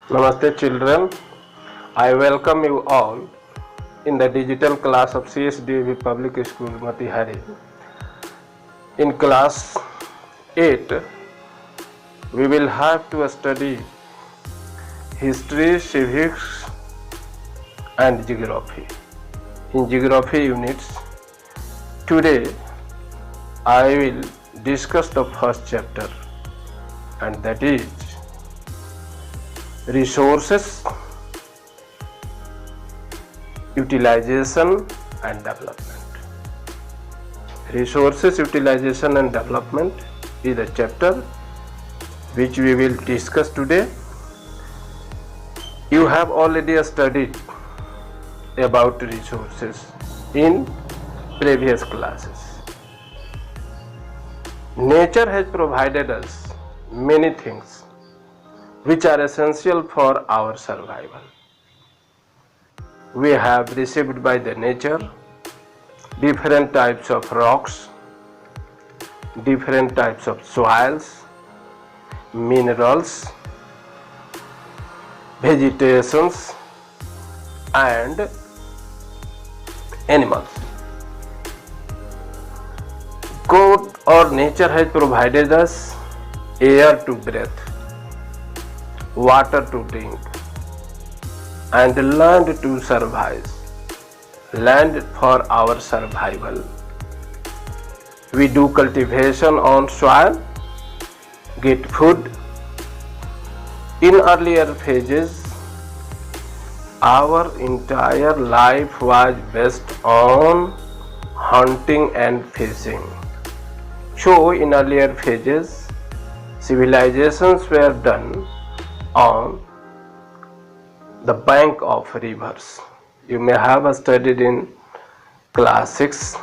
Namaste children, I welcome you all in the digital class of CSDV Public School Matihari. In class 8, we will have to study history, civics and geography. In geography units, today I will discuss the first chapter, and that is resources, utilization and development. Resources, utilization and development is the chapter which we will discuss today. You have already studied about resources in previous classes. Nature has provided us many things which are essential for our survival. We have received by the nature different types of rocks, different types of soils, minerals, vegetations and animals. God or nature has provided us air to breathe, water to drink and land to survive, land for our survival. We do cultivation on soil, get food. In earlier phases, our entire life was based on hunting and fishing. So in earlier phases, civilizations were done on the bank of rivers. You may have studied in class 6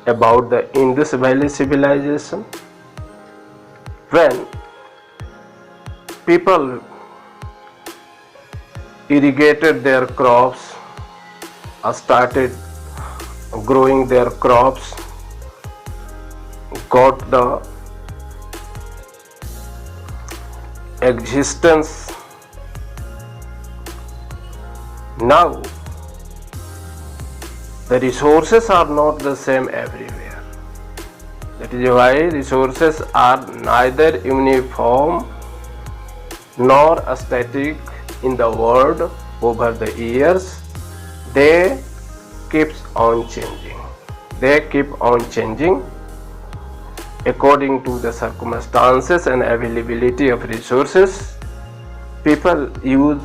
about the Indus Valley civilization, when people irrigated their crops or started growing their crops, got the existence. Now the resources are not the same everywhere. That is why resources are neither uniform nor static in the world over the years. They keep on changing. They keep on changing according to the circumstances and availability of resources. People use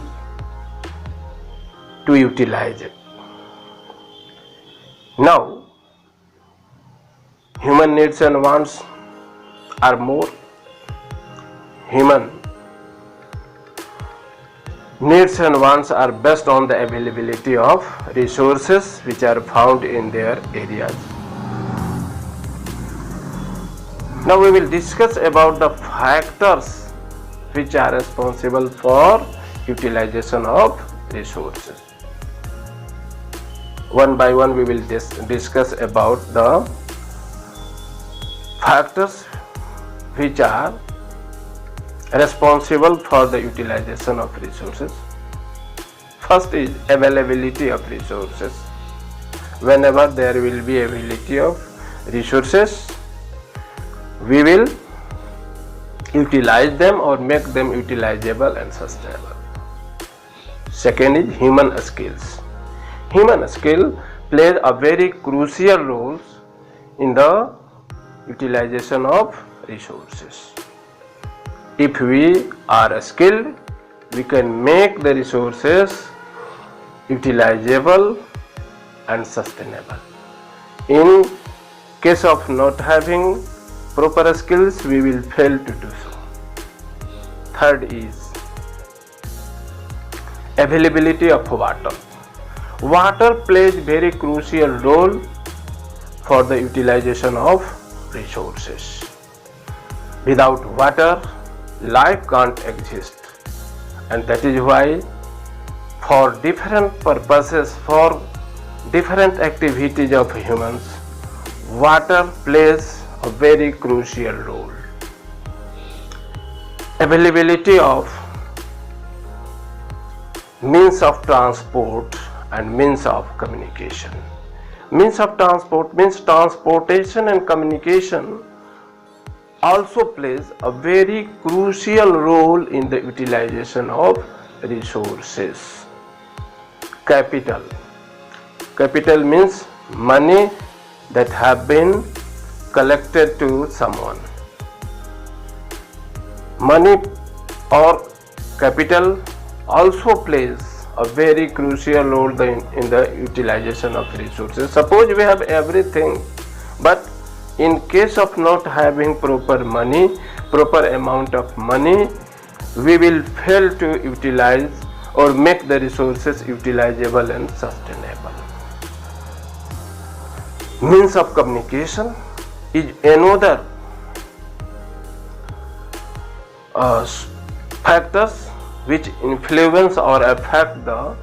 to utilize it. Now, human needs and wants are more. Human needs and wants are based on the availability of resources which are found in their areas. Now we will discuss about the factors which are responsible for utilization of resources. One by one we will discuss about the factors which are responsible for the utilization of resources. First is availability of resources. Whenever there will be availability of resources, we will utilize them or make them utilizable and sustainable. Second is human skills. Human skill plays a very crucial role in the utilization of resources. If we are skilled, we can make the resources utilizable and sustainable. In case of not having proper skills, we will fail to do so. Third is availability of water. Water plays very crucial role for the utilization of resources. Without water, life can't exist, and that is why for different purposes, for different activities of humans, water plays a very crucial role. Availability of means of transport and means of communication. Means of transport means transportation and communication also plays a very crucial role in the utilization of resources. Capital. Capital means money that have been collected to someone. Money or capital also plays a very crucial role in the utilization of resources. Suppose we have everything, but in case of not having proper money, proper amount of money, we will fail to utilize or make the resources utilizable and sustainable. Means of communication is another factors which influence or affect the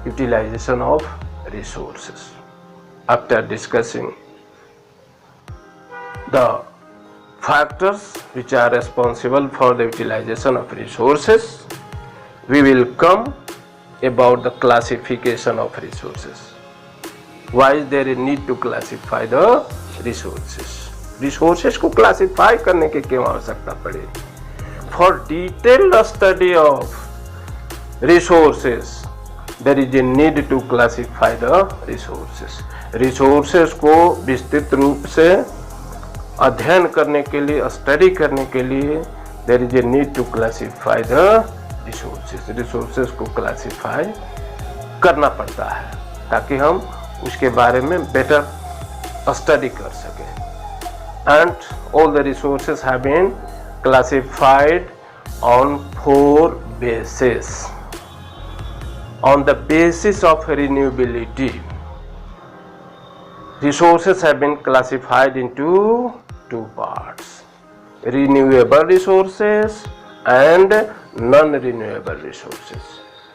utilization of resources. After discussing the factors which are responsible for the utilization of resources, we will come about the classification of resources. Why is there a need to classify the resources? Resources को classify करने की क्यों आवश्यकता पड़ी? For detailed study of resources, there is a need to classify the resources. Resources को विस्तृत रूप से अध्ययन करने के लिए, स्टडी करने के लिए, there is a need to classify the resources. Resources को classify करना पड़ता है ताकि हम उसके बारे में better study कर सकें. And all the resources have been classified on 4 bases. On the basis of renewability, resources have been classified into 2 parts: renewable resources and non-renewable resources.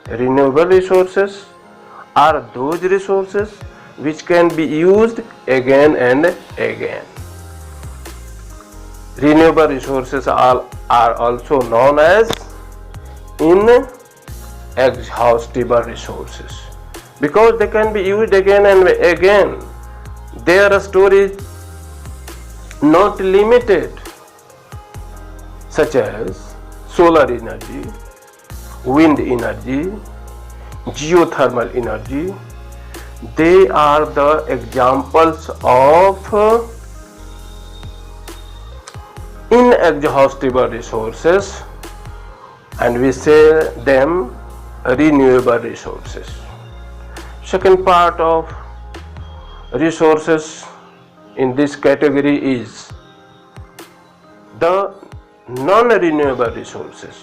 Renewable resources are those resources which can be used again and again. Renewable resources are also known as inexhaustible resources because they can be used again and again. Their storage is not limited, such as solar energy, wind energy, geothermal energy. They are the examples of inexhaustible resources, and we say them renewable resources. Second part of resources in this category is the non-renewable resources.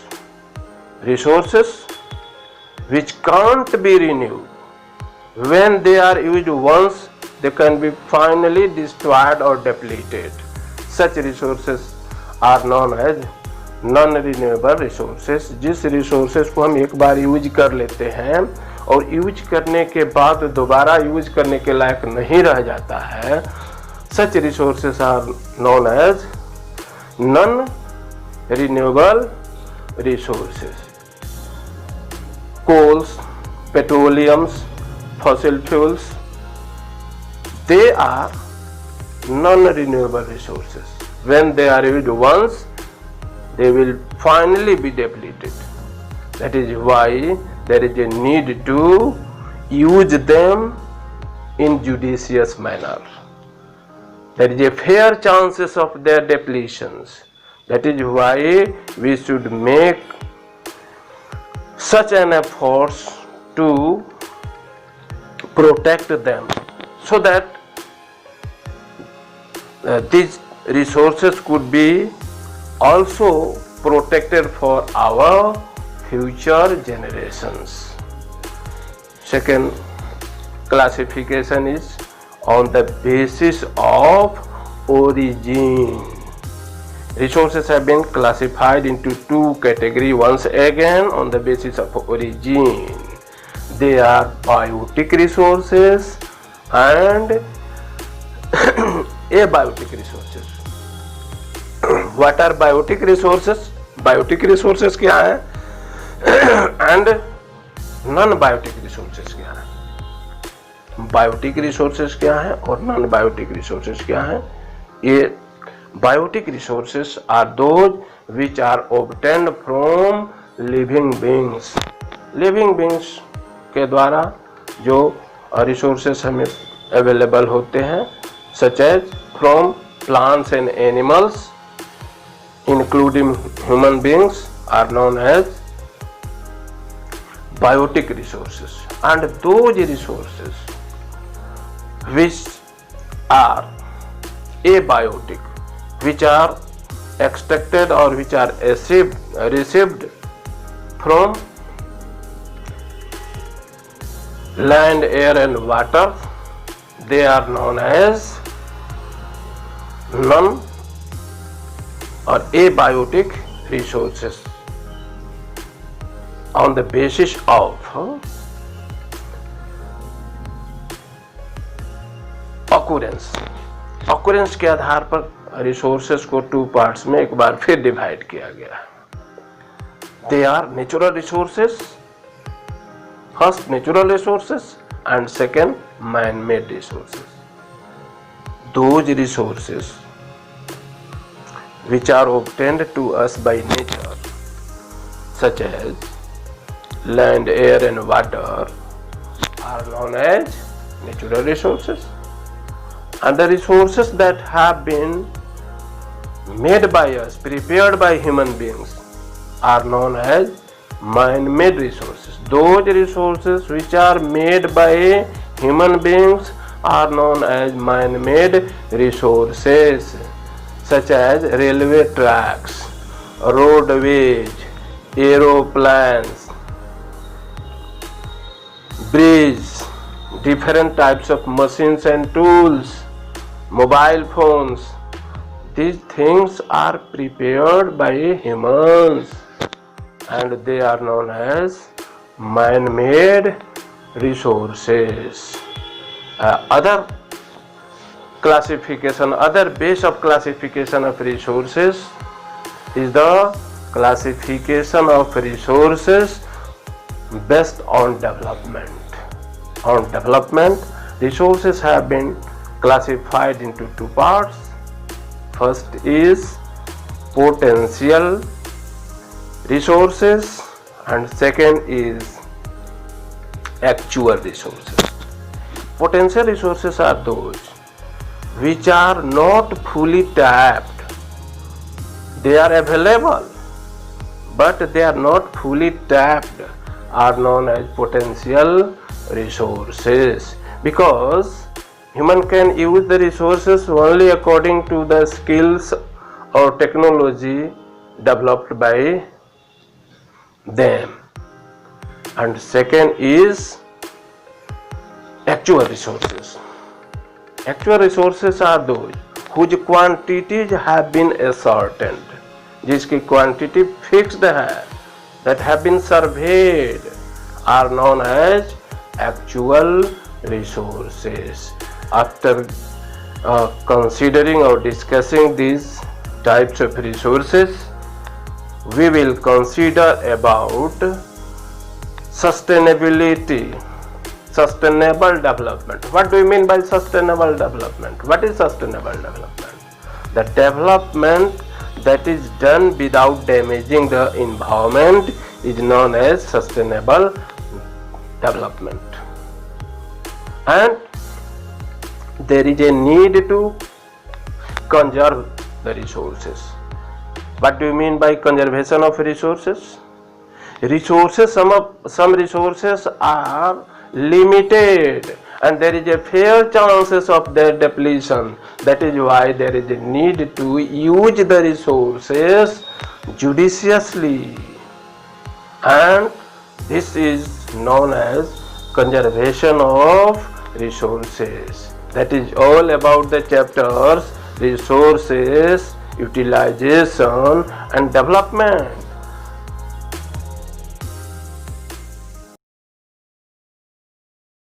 Resources which can't be renewed. When they are used once, they can be finally destroyed or depleted. Such resources are known as non-renewable resources. जिस resources को हम एक बार use कर लेते हैं और use करने के बाद दोबारा यूज करने के लायक नहीं रह जाता है, such resources are known as non-renewable resources. Coals, petroleums, fossil fuels, they are non-renewable resources. When they are used once, they will finally be depleted. That is why there is a need to use them in judicious manner. There is a fair chances of their depletions. That is why we should make such an effort to protect them so that these resources could be also protected for our future generations. Second classification is on the basis of origin. Resources have been classified into 2 categories once again on the basis of origin. They are biotic resources and abiotic resources. What are biotic resources? Biotic resources क्या है? And non biotic resources क्या है, biotic resources क्या है और non biotic resources क्या है। ये biotic resources are those which are obtained from living beings, living beings के द्वारा जो रिसोर्सेज हमें अवेलेबल होते हैं, such as from plants and animals including human beings are known as biotic resources, and those resources which are abiotic, which are extracted or which are received from land, air and water, they are known as non or abiotic resources on the basis of occurrence के आधार पर resources को two parts में एक बार फिर divide किया गया है। They are natural resources, first natural resources and second man made resources. Those resources which are obtained to us by nature, such as land, air and water, are known as natural resources, and the resources that have been made by us, prepared by human beings, are known as man-made resources. Those resources which are made by human beings are known as man-made resources, such as railway tracks, roadways, aeroplanes, bridges, different types of machines and tools, mobile phones. These things are prepared by humans and they are known as man-made resources. Other base of classification of resources is the classification of resources based on development. On development, resources have been classified into two parts. First is potential resources and second is actual resources. Potential resources are those which are not fully tapped. They are available but they are not fully tapped, are known as potential resources, because human can use the resources only according to the skills or technology developed by them. And second is actual resources. Actual resources are those whose quantities have been ascertained, जिसकी quantity fixed है, that have been surveyed, are known as actual resources. After considering or discussing these types of resources, we will consider about sustainability, sustainable development. What do you mean by sustainable development? What is sustainable development? The development that is done without damaging the environment is known as sustainable development. And there is a need to conserve the resources. What do you mean by conservation of resources? Some resources are limited and there is a fair chances of their depletion. That is why there is a need to use the resources judiciously, and this is known as conservation of resources. That is all about the chapters resources, utilization and development.